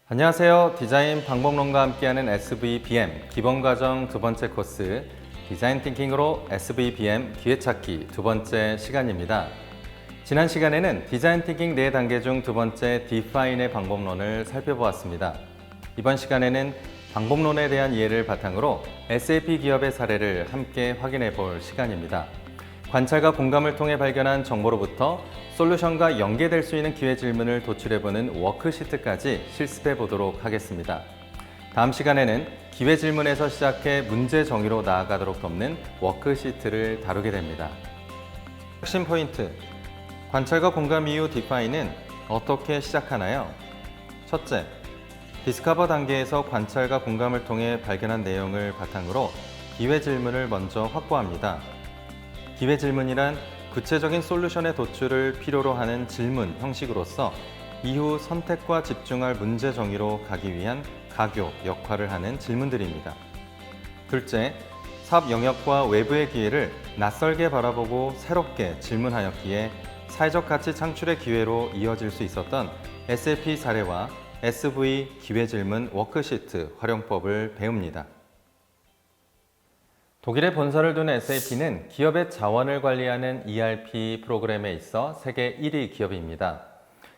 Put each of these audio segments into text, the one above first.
안녕하세요. 디자인 방법론과 함께하는 SVBM 기본과정 두 번째 코스 디자인 띵킹으로 SVBM 기회찾기 두 번째 시간입니다. 지난 시간에는 디자인 띵킹 4단계 중 두 번째 디파인의 방법론을 살펴보았습니다. 이번 시간에는 방법론에 대한 이해를 바탕으로 SAP 기업의 사례를 함께 확인해 볼 시간입니다. 관찰과 공감을 통해 발견한 정보로부터 솔루션과 연계될 수 있는 기회 질문을 도출해보는 워크시트까지 실습해 보도록 하겠습니다. 다음 시간에는 기회 질문에서 시작해 문제 정의로 나아가도록 돕는 워크시트를 다루게 됩니다. 핵심 포인트, 관찰과 공감 이후 디파인은 어떻게 시작하나요? 첫째, 디스커버 단계에서 관찰과 공감을 통해 발견한 내용을 바탕으로 기회 질문을 먼저 확보합니다. 기회 질문이란 구체적인 솔루션의 도출을 필요로 하는 질문 형식으로서 이후 선택과 집중할 문제 정의로 가기 위한 가교 역할을 하는 질문들입니다. 둘째, 사업 영역과 외부의 기회를 낯설게 바라보고 새롭게 질문하였기에 사회적 가치 창출의 기회로 이어질 수 있었던 SAP 사례와 SV 기회 질문 워크시트 활용법을 배웁니다. 독일에 본사를 둔 SAP는 기업의 자원을 관리하는 ERP 프로그램에 있어 세계 1위 기업입니다.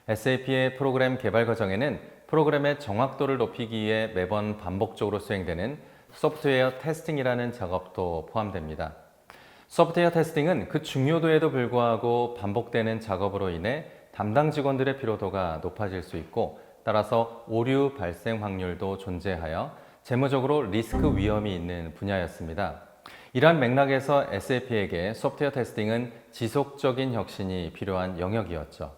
SAP의 프로그램 개발 과정에는 프로그램의 정확도를 높이기 위해 매번 반복적으로 수행되는 소프트웨어 테스팅이라는 작업도 포함됩니다. 소프트웨어 테스팅은 그 중요도에도 불구하고 반복되는 작업으로 인해 담당 직원들의 피로도가 높아질 수 있고 따라서 오류 발생 확률도 존재하여 재무적으로 리스크 위험이 있는 분야였습니다. 이러한 맥락에서 SAP에게 소프트웨어 테스팅은 지속적인 혁신이 필요한 영역이었죠.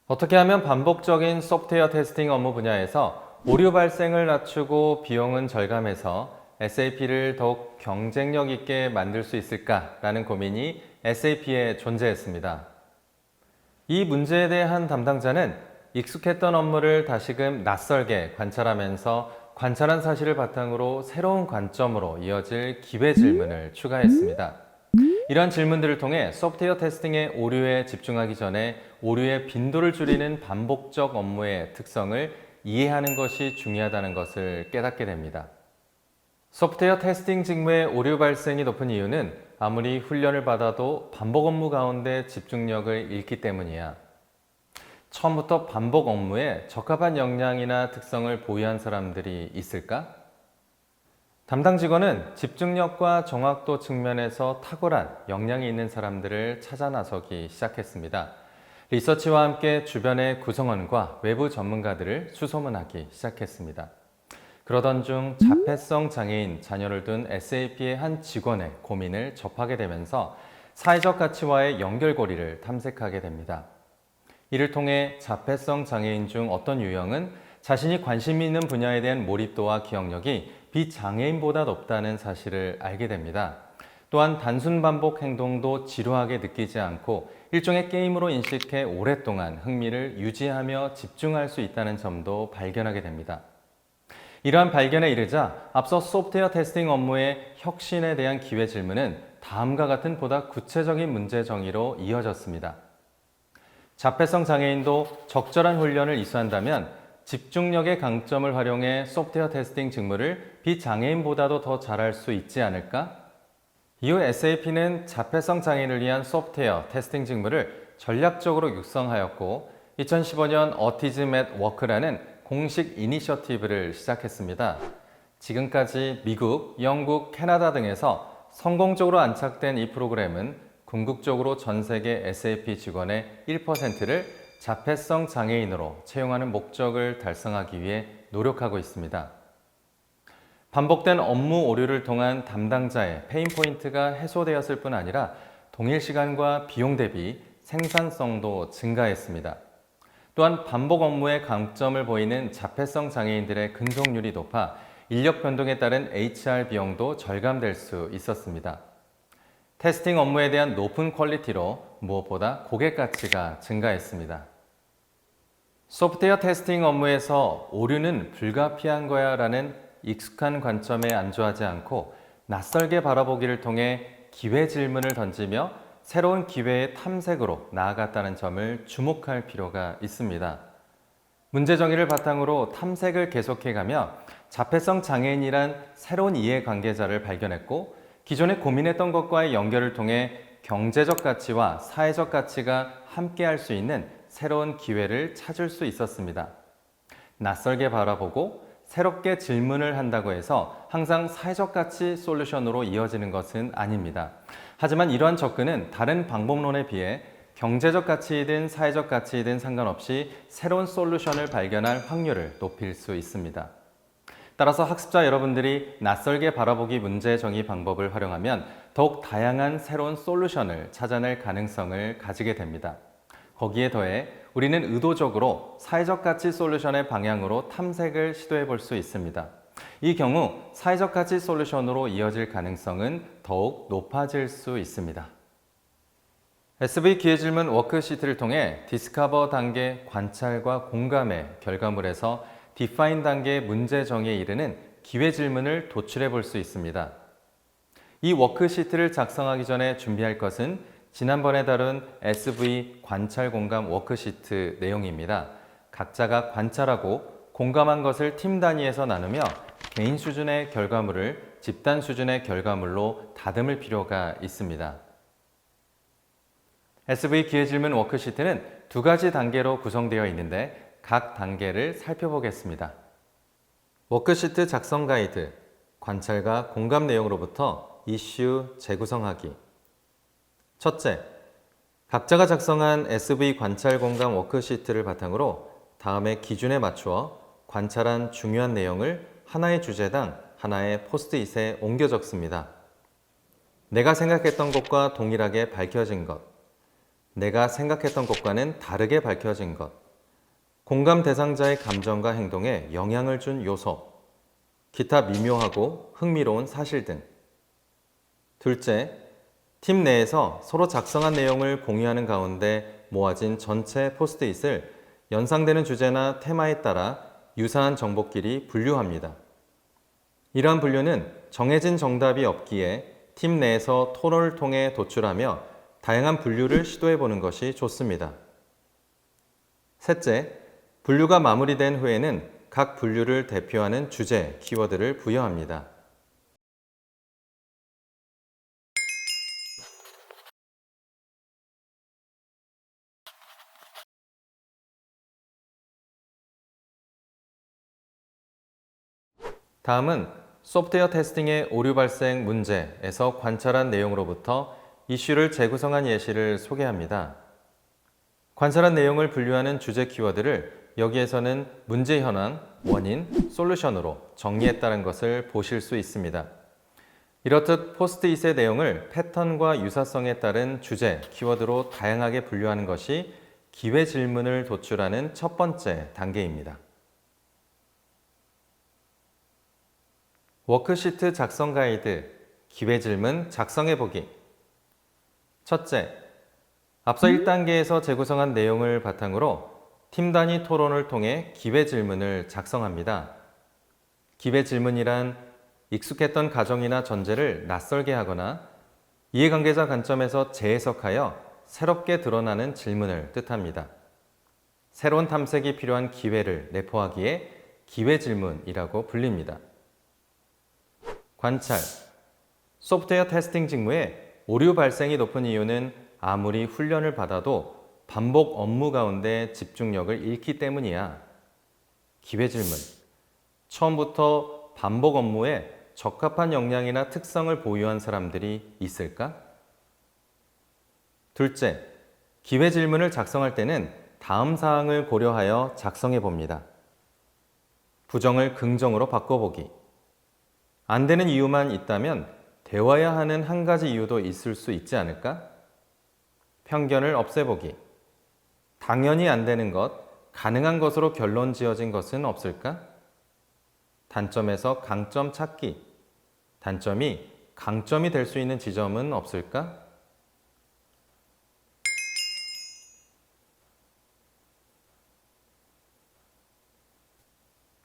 어떻게 하면 반복적인 소프트웨어 테스팅 업무 분야에서 오류 발생을 낮추고 비용은 절감해서 SAP를 더욱 경쟁력 있게 만들 수 있을까라는 고민이 SAP에 존재했습니다. 이 문제에 대한 담당자는 익숙했던 업무를 다시금 낯설게 관찰하면서 관찰한 사실을 바탕으로 새로운 관점으로 이어질 기회 질문을 추가했습니다. 이러한 질문들을 통해 소프트웨어 테스팅의 오류에 집중하기 전에 오류의 빈도를 줄이는 반복적 업무의 특성을 이해하는 것이 중요하다는 것을 깨닫게 됩니다. 소프트웨어 테스팅 직무의 오류 발생이 높은 이유는 아무리 훈련을 받아도 반복 업무 가운데 집중력을 잃기 때문이야. 처음부터 반복 업무에 적합한 역량이나 특성을 보유한 사람들이 있을까? 담당 직원은 집중력과 정확도 측면에서 탁월한 역량이 있는 사람들을 찾아 나서기 시작했습니다. 리서치와 함께 주변의 구성원과 외부 전문가들을 수소문하기 시작했습니다. 그러던 중 자폐성 장애인 자녀를 둔 SAP의 한 직원의 고민을 접하게 되면서 사회적 가치와의 연결고리를 탐색하게 됩니다. 이를 통해 자폐성 장애인 중 어떤 유형은 자신이 관심 있는 분야에 대한 몰입도와 기억력이 비장애인보다 높다는 사실을 알게 됩니다. 또한 단순 반복 행동도 지루하게 느끼지 않고 일종의 게임으로 인식해 오랫동안 흥미를 유지하며 집중할 수 있다는 점도 발견하게 됩니다. 이러한 발견에 이르자 앞서 소프트웨어 테스팅 업무의 혁신에 대한 기회 질문은 다음과 같은 보다 구체적인 문제 정의로 이어졌습니다. 자폐성 장애인도 적절한 훈련을 이수한다면 집중력의 강점을 활용해 소프트웨어 테스팅 직무를 비장애인보다도 더 잘할 수 있지 않을까? 이후 SAP는 자폐성 장애인을 위한 소프트웨어 테스팅 직무를 전략적으로 육성하였고 2015년 Autism at Work라는 공식 이니셔티브를 시작했습니다. 지금까지 미국, 영국, 캐나다 등에서 성공적으로 안착된 이 프로그램은 궁극적으로 전 세계 SAP 직원의 1%를 자폐성 장애인으로 채용하는 목적을 달성하기 위해 노력하고 있습니다. 반복된 업무 오류를 통한 담당자의 페인 포인트가 해소되었을 뿐 아니라 동일 시간과 비용 대비 생산성도 증가했습니다. 또한 반복 업무의 강점을 보이는 자폐성 장애인들의 근속률이 높아 인력 변동에 따른 HR 비용도 절감될 수 있었습니다. 테스팅 업무에 대한 높은 퀄리티로 무엇보다 고객 가치가 증가했습니다. 소프트웨어 테스팅 업무에서 오류는 불가피한 거야 라는 익숙한 관점에 안주하지 않고 낯설게 바라보기를 통해 기회 질문을 던지며 새로운 기회의 탐색으로 나아갔다는 점을 주목할 필요가 있습니다. 문제 정의를 바탕으로 탐색을 계속해가며 자폐성 장애인이란 새로운 이해관계자를 발견했고 기존에 고민했던 것과의 연결을 통해 경제적 가치와 사회적 가치가 함께할 수 있는 새로운 기회를 찾을 수 있었습니다. 낯설게 바라보고 새롭게 질문을 한다고 해서 항상 사회적 가치 솔루션으로 이어지는 것은 아닙니다. 하지만 이러한 접근은 다른 방법론에 비해 경제적 가치이든 사회적 가치이든 상관없이 새로운 솔루션을 발견할 확률을 높일 수 있습니다. 따라서 학습자 여러분들이 낯설게 바라보기 문제 정의 방법을 활용하면 더욱 다양한 새로운 솔루션을 찾아낼 가능성을 가지게 됩니다. 거기에 더해 우리는 의도적으로 사회적 가치 솔루션의 방향으로 탐색을 시도해 볼 수 있습니다. 이 경우 사회적 가치 솔루션으로 이어질 가능성은 더욱 높아질 수 있습니다. SV 기회질문 워크시트를 통해 디스커버 단계 관찰과 공감의 결과물에서 디파인 단계 문제 정의에 이르는 기회질문을 도출해 볼 수 있습니다. 이 워크시트를 작성하기 전에 준비할 것은 지난번에 다룬 SV 관찰 공감 워크시트 내용입니다. 각자가 관찰하고 공감한 것을 팀 단위에서 나누며 개인 수준의 결과물을 집단 수준의 결과물로 다듬을 필요가 있습니다. SV 기회질문 워크시트는 두 가지 단계로 구성되어 있는데 각 단계를 살펴보겠습니다. 워크시트 작성 가이드, 관찰과 공감 내용으로부터 이슈 재구성하기. 첫째, 각자가 작성한 SV 관찰 공감 워크시트를 바탕으로 다음의 기준에 맞추어 관찰한 중요한 내용을 하나의 주제당 하나의 포스트잇에 옮겨 적습니다. 내가 생각했던 것과 동일하게 밝혀진 것, 내가 생각했던 것과는 다르게 밝혀진 것, 공감 대상자의 감정과 행동에 영향을 준 요소, 기타 미묘하고 흥미로운 사실 등. 둘째, 팀 내에서 서로 작성한 내용을 공유하는 가운데 모아진 전체 포스트잇을 연상되는 주제나 테마에 따라 유사한 정보끼리 분류합니다. 이러한 분류는 정해진 정답이 없기에 팀 내에서 토론을 통해 도출하며 다양한 분류를 시도해 보는 것이 좋습니다. 셋째, 분류가 마무리된 후에는 각 분류를 대표하는 주제, 키워드를 부여합니다. 다음은 소프트웨어 테스팅의 오류 발생 문제에서 관찰한 내용으로부터 이슈를 재구성한 예시를 소개합니다. 관찰한 내용을 분류하는 주제 키워드를 여기에서는 문제 현황, 원인, 솔루션으로 정리했다는 것을 보실 수 있습니다. 이렇듯 포스트잇의 내용을 패턴과 유사성에 따른 주제, 키워드로 다양하게 분류하는 것이 기회 질문을 도출하는 첫 번째 단계입니다. 워크시트 작성 가이드, 기회 질문 작성해보기. 첫째, 앞서 1단계에서 재구성한 내용을 바탕으로 팀 단위 토론을 통해 기회 질문을 작성합니다. 기회 질문이란 익숙했던 가정이나 전제를 낯설게 하거나 이해관계자 관점에서 재해석하여 새롭게 드러나는 질문을 뜻합니다. 새로운 탐색이 필요한 기회를 내포하기에 기회 질문이라고 불립니다. 관찰. 소프트웨어 테스팅 직무에 오류 발생이 높은 이유는 아무리 훈련을 받아도 반복 업무 가운데 집중력을 잃기 때문이야. 기회 질문. 처음부터 반복 업무에 적합한 역량이나 특성을 보유한 사람들이 있을까? 둘째, 기회 질문을 작성할 때는 다음 사항을 고려하여 작성해 봅니다. 부정을 긍정으로 바꿔보기. 안 되는 이유만 있다면 되어야 하는 한 가지 이유도 있을 수 있지 않을까? 편견을 없애보기. 당연히 안 되는 것, 가능한 것으로 결론 지어진 것은 없을까? 단점에서 강점 찾기. 단점이 강점이 될 수 있는 지점은 없을까?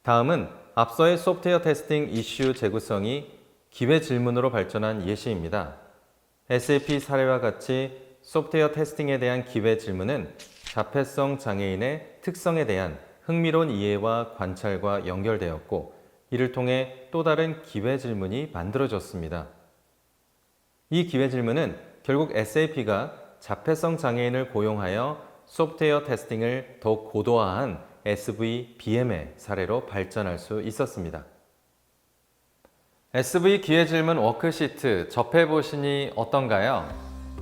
다음은 앞서의 소프트웨어 테스팅 이슈 재구성이 기회 질문으로 발전한 예시입니다. SAP 사례와 같이 소프트웨어 테스팅에 대한 기회 질문은 자폐성 장애인의 특성에 대한 흥미로운 이해와 관찰과 연결되었고, 이를 통해 또 다른 기회 질문이 만들어졌습니다. 이 기회 질문은 결국 SAP가 자폐성 장애인을 고용하여 소프트웨어 테스팅을 더욱 고도화한 SVBM의 사례로 발전할 수 있었습니다. SV 기회 질문 워크시트 접해보시니 어떤가요?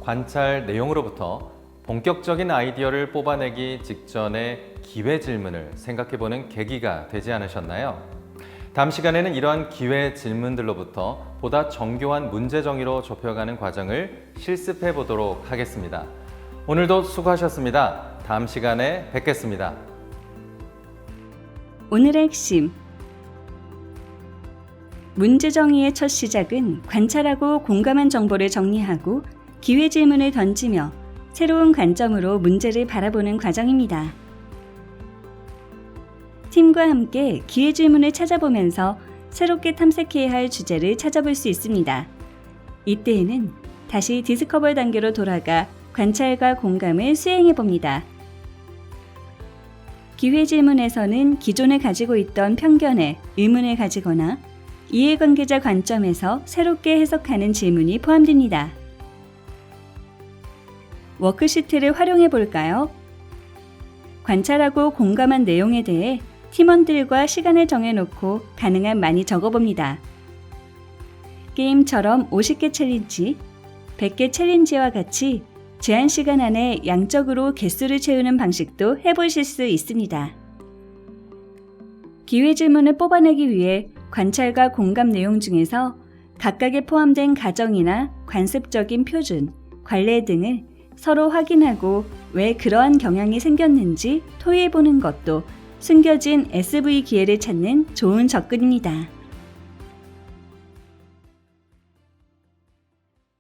관찰 내용으로부터 본격적인 아이디어를 뽑아내기 직전의 기회 질문을 생각해보는 계기가 되지 않으셨나요? 다음 시간에는 이러한 기회 질문들로부터 보다 정교한 문제 정의로 좁혀가는 과정을 실습해 보도록 하겠습니다. 오늘도 수고하셨습니다. 다음 시간에 뵙겠습니다. 오늘의 핵심. 문제 정의의 첫 시작은 관찰하고 공감한 정보를 정리하고 기회 질문을 던지며 새로운 관점으로 문제를 바라보는 과정입니다. 팀과 함께 기회 질문을 찾아보면서 새롭게 탐색해야 할 주제를 찾아볼 수 있습니다. 이때에는 다시 디스커버 단계로 돌아가 관찰과 공감을 수행해 봅니다. 기회 질문에서는 기존에 가지고 있던 편견에 의문을 가지거나 이해관계자 관점에서 새롭게 해석하는 질문이 포함됩니다. 워크시트를 활용해 볼까요? 관찰하고 공감한 내용에 대해 팀원들과 시간을 정해놓고 가능한 많이 적어봅니다. 게임처럼 50개 챌린지, 100개 챌린지와 같이 제한 시간 안에 양적으로 개수를 채우는 방식도 해보실 수 있습니다. 기회 질문을 뽑아내기 위해 관찰과 공감 내용 중에서 각각에 포함된 가정이나 관습적인 표준, 관례 등을 서로 확인하고 왜 그러한 경향이 생겼는지 토의해보는 것도 숨겨진 SV 기회를 찾는 좋은 접근입니다.